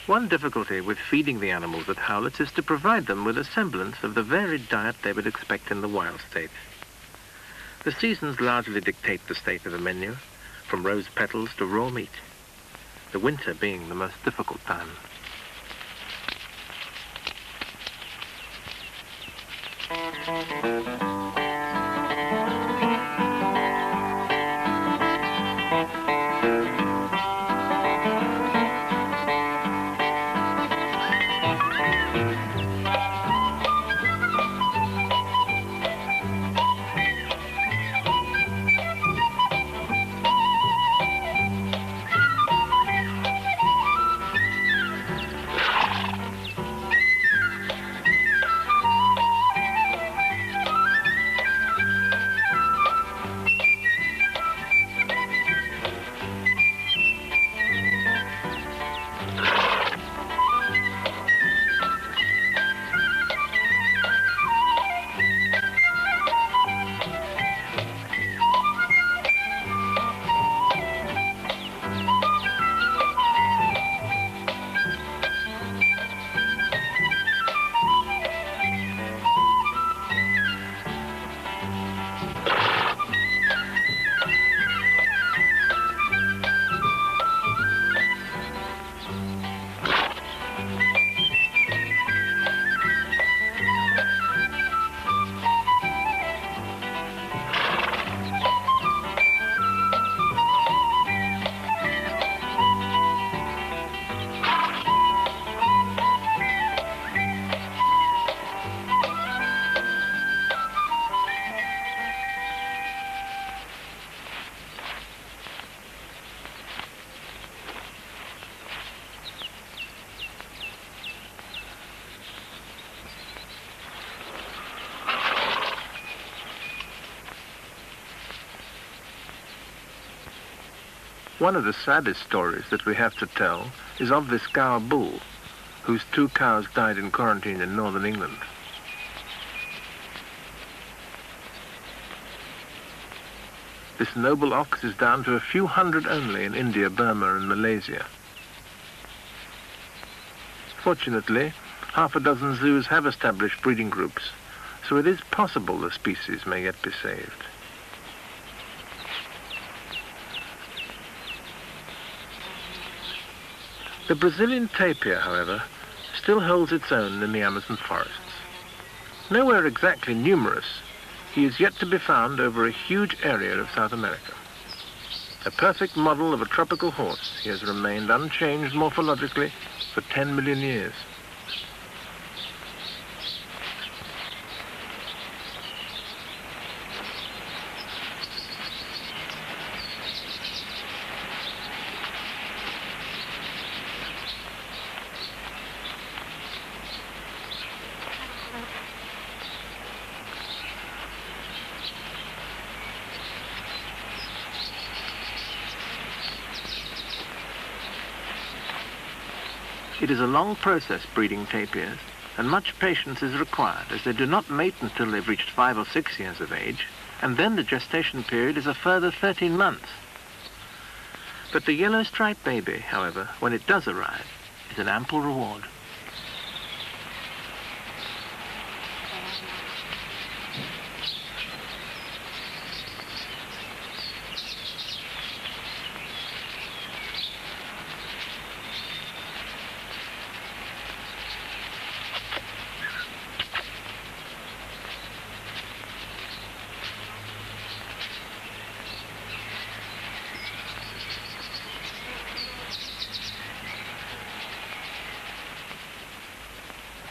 One difficulty with feeding the animals at howlets is to provide them with a semblance of the varied diet they would expect in the wild state. The seasons largely dictate the state of the menu, from rose petals to raw meat, the winter being the most difficult time. One of the saddest stories that we have to tell is of this Gower bull, whose 2 cows died in quarantine in northern England. This noble ox is down to a few hundred only in India, Burma and Malaysia. Fortunately, half a dozen zoos have established breeding groups, so it is possible the species may yet be saved. The Brazilian tapir, however, still holds its own in the Amazon forests. Nowhere exactly numerous, he is yet to be found over a huge area of South America. A perfect model of a tropical horse, he has remained unchanged morphologically for 10 million years. It is a long process breeding tapirs, and much patience is required, as they do not mate until they've reached 5 or 6 years of age, and then the gestation period is a further 13 months. But the yellow-striped baby, however, when it does arrive, is an ample reward.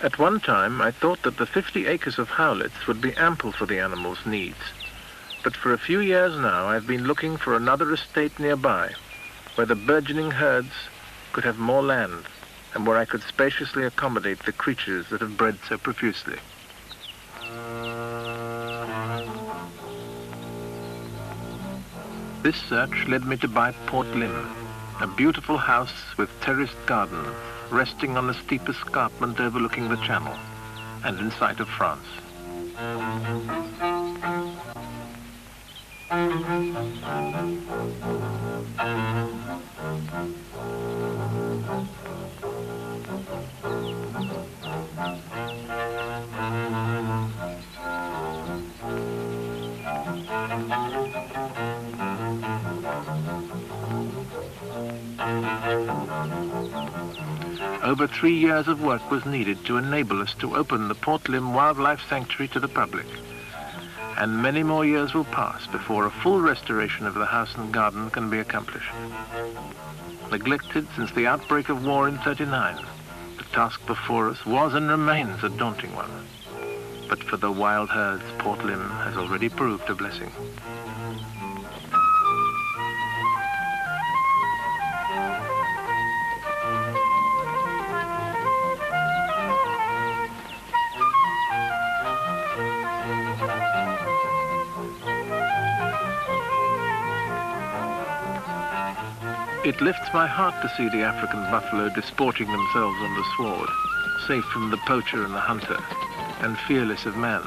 At one time, I thought that the 50 acres of howlets would be ample for the animals' needs. But for a few years now, I've been looking for another estate nearby, where the burgeoning herds could have more land, and where I could spaciously accommodate the creatures that have bred so profusely. This search led me to buy Port Lim, a beautiful house with terraced garden, resting on the steep escarpment overlooking the channel, and in sight of France. Over 3 years of work was needed to enable us to open the Port Lim Wildlife Sanctuary to the public. And many more years will pass before a full restoration of the house and garden can be accomplished. Neglected since the outbreak of war in '39, the task before us was and remains a daunting one. But for the wild herds, Port Lim has already proved a blessing. It lifts my heart to see the African buffalo disporting themselves on the sward, safe from the poacher and the hunter, and fearless of man.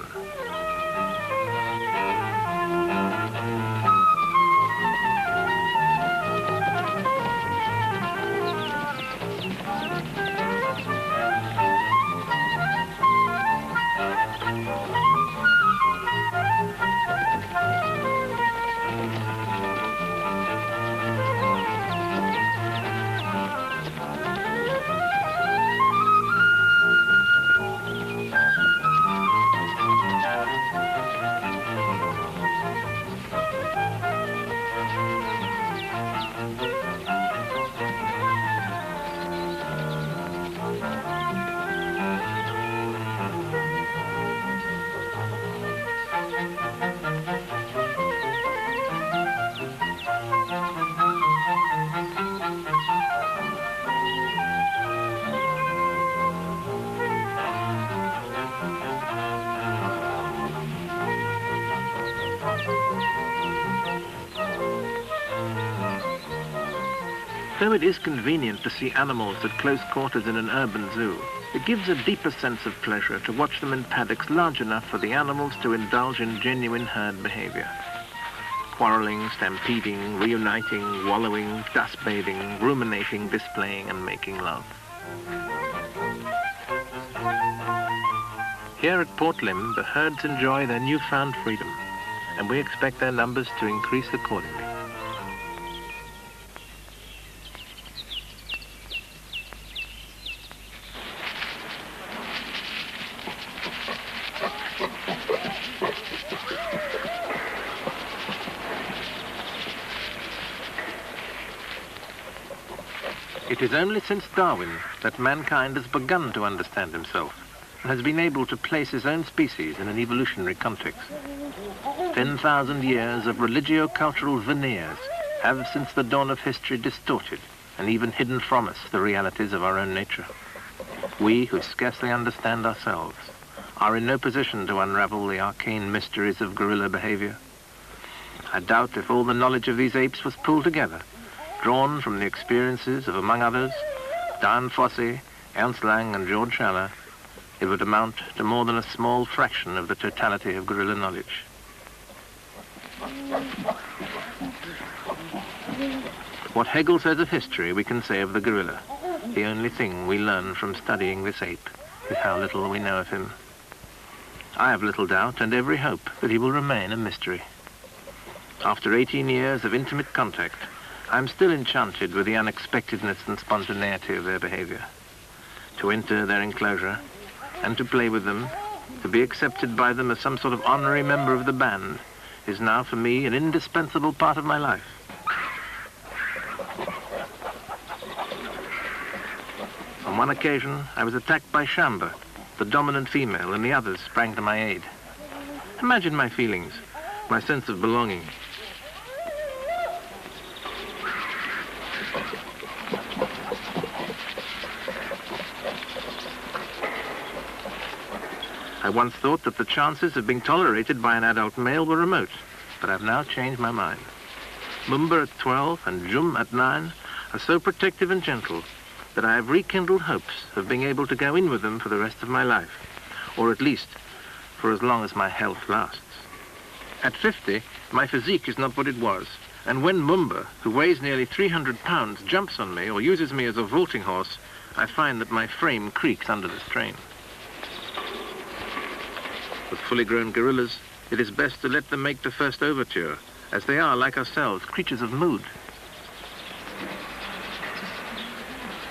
Though it is convenient to see animals at close quarters in an urban zoo, it gives a deeper sense of pleasure to watch them in paddocks large enough for the animals to indulge in genuine herd behavior. Quarreling, stampeding, reuniting, wallowing, dust bathing, ruminating, displaying, and making love. Here at Port Lim, the herds enjoy their newfound freedom, and we expect their numbers to increase accordingly. It is only since Darwin that mankind has begun to understand himself and has been able to place his own species in an evolutionary context. 10,000 years of religio-cultural veneers have since the dawn of history distorted and even hidden from us the realities of our own nature. We, who scarcely understand ourselves, are in no position to unravel the arcane mysteries of gorilla behavior. I doubt if all the knowledge of these apes was pulled together, drawn from the experiences of, among others, Dian Fossey, Ernst Lang, and George Schaller, it would amount to more than a small fraction of the totality of gorilla knowledge. What Hegel says of history, we can say of the gorilla. The only thing we learn from studying this ape is how little we know of him. I have little doubt and every hope that he will remain a mystery. After 18 years of intimate contact, I'm still enchanted with the unexpectedness and spontaneity of their behavior. To enter their enclosure and to play with them, to be accepted by them as some sort of honorary member of the band, is now for me an indispensable part of my life. On one occasion, I was attacked by Shamba, the dominant female, and the others sprang to my aid. Imagine my feelings, my sense of belonging. I once thought that the chances of being tolerated by an adult male were remote, but I've now changed my mind. Mumba at 12 and Jum at 9 are so protective and gentle that I have rekindled hopes of being able to go in with them for the rest of my life, or at least for as long as my health lasts. At 50, my physique is not what it was, and when Mumba, who weighs nearly 300 pounds, jumps on me or uses me as a vaulting horse, I find that my frame creaks under the strain. With fully grown gorillas, it is best to let them make the first overture, as they are, like ourselves, creatures of mood,